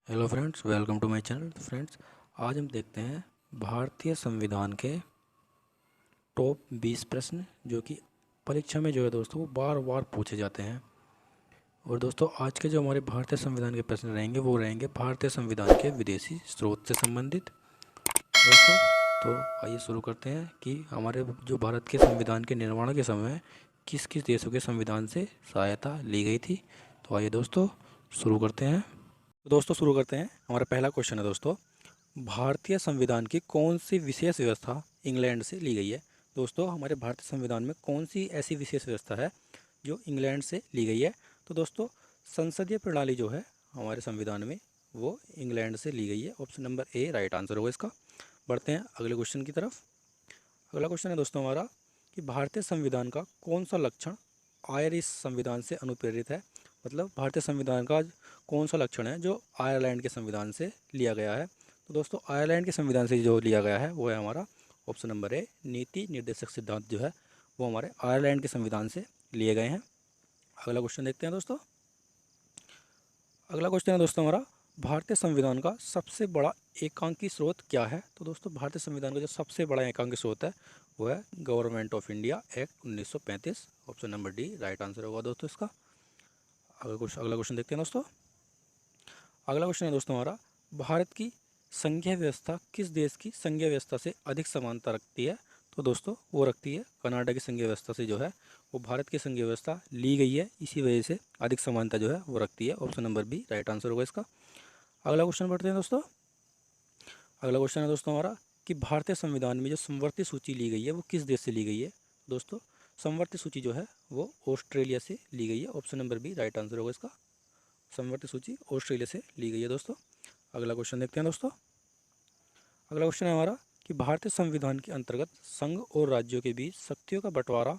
Hello friends, welcome to my channel. Friends, आज हम देखते हैं भारतीय संविधान के टॉप 20 प्रश्न जो कि परीक्षा में जो है दोस्तों वो बार बार पूछे जाते हैं। और दोस्तों आज के जो हमारे भारतीय संविधान के प्रश्न रहेंगे वो रहेंगे भारतीय संविधान के विदेशी स्रोत से संबंधित। दोस्तों तो आइए शुरू करते हैं कि हमारे जो भारत के संविधान के निर्माण के समय किस किस देशों के संविधान से सहायता ली गई थी। तो आइए दोस्तों शुरू करते हैं। तो दोस्तों शुरू करते हैं। हमारा पहला क्वेश्चन है दोस्तों, भारतीय संविधान की कौन सी विशेष व्यवस्था इंग्लैंड से ली गई है। दोस्तों हमारे भारतीय संविधान में कौन सी ऐसी विशेष व्यवस्था है जो इंग्लैंड से ली गई है। तो दोस्तों संसदीय प्रणाली जो है हमारे संविधान में वो इंग्लैंड से ली गई है। Option number A right answer होगा इसका। बढ़ते हैं अगले क्वेश्चन की तरफ। अगला क्वेश्चन है दोस्तों हमारा कि भारतीय संविधान का कौन सा लक्षण आयरिश संविधान से अनुप्रेरित है। मतलब भारतीय संविधान का कौन सा लक्षण है जो आयरलैंड के संविधान से लिया गया है। तो दोस्तों आयरलैंड के संविधान से जो लिया गया है वो है हमारा ऑप्शन नंबर ए नीति निर्देशक सिद्धांत जो है वो हमारे आयरलैंड के संविधान से लिए गए हैं। अगला क्वेश्चन देखते हैं दोस्तों। अगला क्वेश्चन है दोस्तों हमारा भारतीय संविधान का सबसे बड़ा एकांकी स्रोत क्या है। तो दोस्तों भारतीय संविधान का जो सबसे बड़ा एकांकी स्रोत है वो है government of India act 1935। Option number D right answer होगा दोस्तों इसका। अगला क्वेश्चन देखते हैं दोस्तों। अगला क्वेश्चन है दोस्तों हमारा भारत की संघीय व्यवस्था किस देश की संघीय व्यवस्था से अधिक समानता रखती है। तो दोस्तों वो रखती है कनाडा की संघीय व्यवस्था से जो है वो भारत की संघीय व्यवस्था ली गई है, इसी वजह से अधिक समानता जो है वो रखती है। Option number B right answer होगा इसका। अगला क्वेश्चन बढ़ते हैं दोस्तों। अगला क्वेश्चन है दोस्तों हमारा कि भारतीय संविधान में जो समवर्ती सूची ली गई है वो किस देश से ली गई है। दोस्तों समवर्ती सूची जो है वो ऑस्ट्रेलिया से ली गई है। Option number B right answer होगा इसका। समवर्ती सूची ऑस्ट्रेलिया से ली गई है दोस्तों। अगला क्वेश्चन देखते हैं दोस्तों। अगला क्वेश्चन है हमारा कि भारतीय संविधान के अंतर्गत संघ और राज्यों के बीच शक्तियों का बंटवारा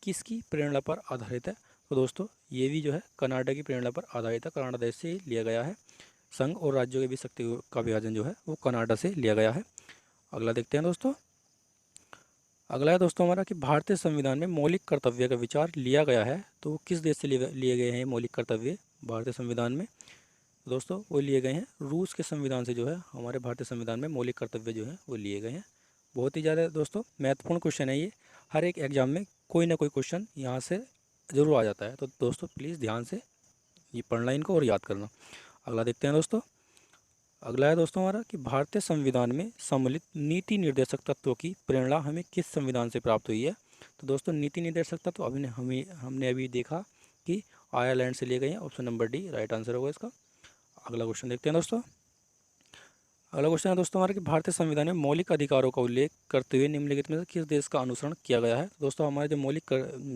किसकी प्रेरणा पर आधारित है। तो दोस्तों ये भी जो है कनाडा की प्रेरणा पर आधारित है, कनाडा देश से ही लिया गया है। संघ और राज्यों के बीच शक्ति का विभाजन जो है वो कनाडा से लिया गया है। अगला देखते हैं दोस्तों। अगला है दोस्तों हमारा कि भारतीय संविधान में मौलिक कर्तव्य का विचार लिया गया है तो वो किस देश से लिए गए हैं मौलिक कर्तव्य भारतीय संविधान में। दोस्तों वो लिए गए हैं रूस के संविधान से जो है हमारे भारतीय संविधान में मौलिक कर्तव्य जो है वो लिए गए हैं। बहुत ही ज़्यादा दोस्तों महत्वपूर्ण क्वेश्चन है ये। हर एक एग्जाम में कोई ना कोई क्वेश्चन यहाँ से ज़रूर आ जाता है, तो दोस्तों प्लीज़ ध्यान से ये पढ़ना इनको और याद करना। अगला देखते हैं दोस्तों। अगला है दोस्तों हमारा कि भारतीय संविधान में सम्मिलित नीति निर्देशक तत्वों की प्रेरणा हमें किस संविधान से प्राप्त हुई है। तो दोस्तों नीति निर्देशक तत्व हमने अभी देखा कि आयरलैंड से लिए गए हैं। Option number D right answer होगा इसका। अगला क्वेश्चन देखते हैं दोस्तों। अगला क्वेश्चन है दोस्तों हमारे कि भारतीय संविधान में मौलिक अधिकारों का उल्लेख करते हुए निम्नलिखित में से किस देश का अनुसरण किया गया है। दोस्तों हमारे जो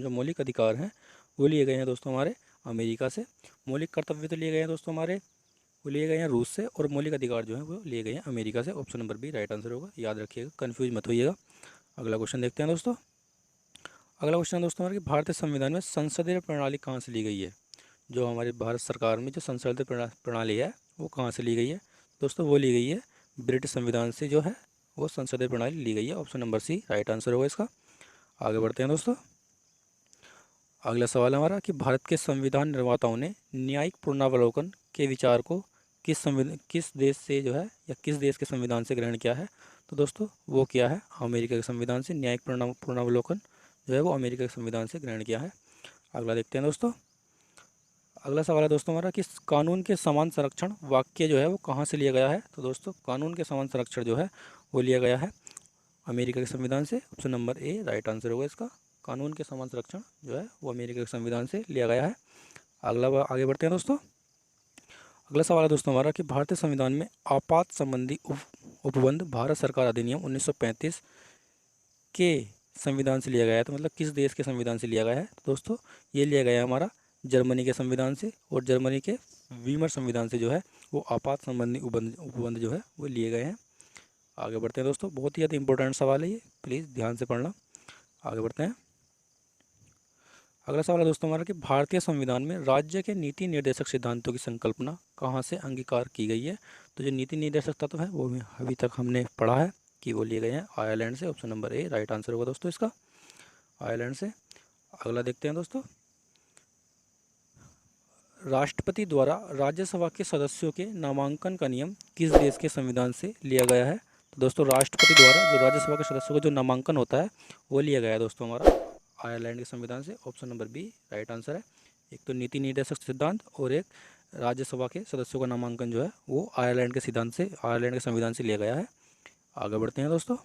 मौलिक अधिकार हैं वो लिए गए हैं दोस्तों हमारे अमेरिका से। मौलिक कर्तव्य तो लिए गए हैं दोस्तों हमारे वो लिए गए हैं रूस से, और मौलिक अधिकार जो है वो लिए गए हैं अमेरिका से। Option number B right answer होगा, याद रखिएगा, कन्फ्यूज मत होइएगा। अगला क्वेश्चन देखते हैं दोस्तों। अगला क्वेश्चन है दोस्तों हमारे कि भारतीय संविधान में संसदीय प्रणाली कहाँ से ली गई है। जो हमारे भारत सरकार में जो संसदीय प्रणाली है वो कहाँ से ली गई है। दोस्तों वो ली गई है ब्रिटिश संविधान से जो है वो संसदीय प्रणाली ली गई है। Option number C right answer होगा इसका। आगे बढ़ते हैं दोस्तों। अगला सवाल है हमारा कि भारत के संविधान निर्माताओं ने न्यायिक पुनरावलोकन के विचार को किस देश से जो है या किस देश के संविधान से ग्रहण किया है। तो दोस्तों वो किया है अमेरिका के संविधान से। न्यायिक पुनरावलोकन जो है वो अमेरिका के संविधान से ग्रहण किया है। अगला देखते हैं दोस्तों। अगला सवाल है दोस्तों हमारा कि कानून के समान संरक्षण वाक्य जो है वो कहाँ से लिया गया है। तो दोस्तों कानून के समान संरक्षण जो है वो लिया गया है अमेरिका के संविधान से। Option number A right answer होगा इसका। कानून के समान संरक्षण जो है वो अमेरिका के संविधान से लिया गया है। आगे बढ़ते हैं दोस्तों। अगला सवाल है दोस्तों हमारा कि भारतीय संविधान में आपात संबंधी उपबंध भारत सरकार अधिनियम 1935 के संविधान से लिया गया है। तो मतलब किस देश के संविधान से लिया गया है। तो दोस्तों ये लिया गया है हमारा जर्मनी के संविधान से, और जर्मनी के वीमर संविधान से जो है वो आपात संबंधी उपबंध जो है वो लिए गए हैं। आगे बढ़ते हैं दोस्तों। बहुत ही ज़्यादा इंपॉर्टेंट सवाल है ये, प्लीज़ ध्यान से पढ़ना। आगे बढ़ते हैं। अगला सवाल है दोस्तों हमारा कि भारतीय संविधान में राज्य के नीति निर्देशक सिद्धांतों की संकल्पना कहाँ से अंगीकार की गई है। तो जो नीति निर्देशक तत्व है वो अभी तक हमने पढ़ा है कि वो लिए गए हैं आयरलैंड से। Option number A right answer होगा दोस्तों इसका, आयरलैंड से। अगला देखते हैं दोस्तों। राष्ट्रपति द्वारा राज्यसभा के सदस्यों के नामांकन का नियम किस देश के संविधान से लिया गया है? तो दोस्तों राष्ट्रपति द्वारा जो राज्यसभा के सदस्यों का जो नामांकन होता है वो लिया गया है दोस्तों हमारा आयरलैंड के संविधान से। Option number B right answer है। एक तो नीति निर्देशक सिद्धांत और एक राज्यसभा के सदस्यों का नामांकन जो है वो आयरलैंड के संविधान से लिया गया है। आगे बढ़ते हैं दोस्तों।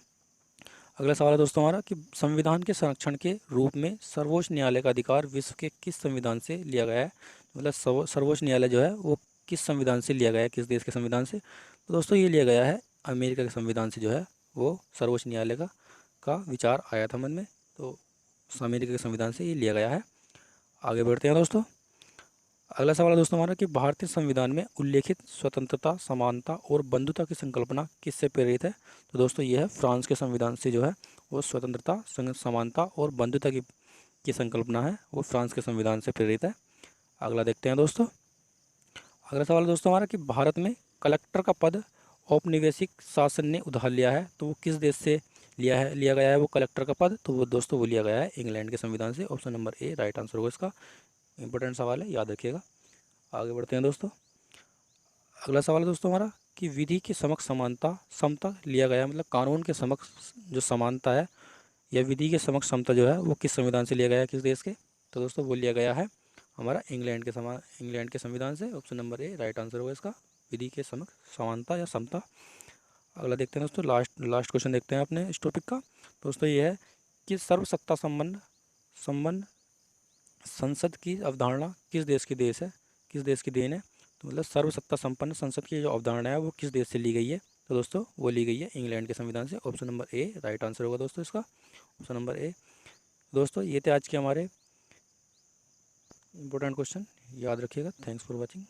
अगला सवाल है दोस्तों हमारा कि संविधान के संरक्षण के रूप में सर्वोच्च न्यायालय का अधिकार विश्व के किस संविधान से लिया गया है? मतलब सर्वोच्च न्यायालय जो है वो किस संविधान से लिया गया है, किस देश के संविधान से? तो दोस्तों ये लिया गया है अमेरिका के संविधान से जो है वो सर्वोच्च न्यायालय का विचार आया था मन में, तो अमेरिका के संविधान से ये लिया गया है। आगे बढ़ते हैं दोस्तों। अगला सवाल है दोस्तों हमारा कि भारतीय संविधान में उल्लेखित स्वतंत्रता, समानता और बंधुता की संकल्पना किससे प्रेरित है? तो दोस्तों ये है फ्रांस के संविधान से जो है वो स्वतंत्रता, समानता और बंधुता की संकल्पना है वो फ्रांस के संविधान से प्रेरित है। अगला देखते हैं दोस्तों। अगला सवाल है दोस्तों हमारा कि भारत में कलेक्टर का पद औपनिवेशिक शासन ने उधार लिया है, तो वो किस देश से लिया गया है वो कलेक्टर का पद? तो वो दोस्तों वो लिया गया है इंग्लैंड के संविधान से। Option number A right answer होगा इसका। इंपॉर्टेंट सवाल है, याद रखिएगा। आगे बढ़ते हैं दोस्तों। अगला सवाल है दोस्तों हमारा कि विधि के समक्ष समानता समता लिया गया है, मतलब कानून के समक्ष जो समानता है या विधि के समक्ष समता जो है वो किस संविधान से लिया गया है, किस देश के? तो दोस्तों वो लिया गया है हमारा इंग्लैंड के संविधान से। Option number A right answer होगा इसका, विधि के समक्ष समानता या समता। अगला देखते हैं दोस्तों, लास्ट क्वेश्चन देखते हैं अपने इस टॉपिक का। दोस्तों ये है कि सर्वसत्ता संबंध संसद की अवधारणा किस देश की देन है? तो मतलब सर्वसत्ता संपन्न संसद की जो अवधारणा है वो किस देश से ली गई है? तो दोस्तों वो ली गई है इंग्लैंड के संविधान से। Option number A right answer होगा दोस्तों इसका, ऑप्शन नंबर ए। दोस्तों ये थे आज के हमारे इंपॉर्टेंट क्वेश्चन, याद रखिएगा। Thanks for watching.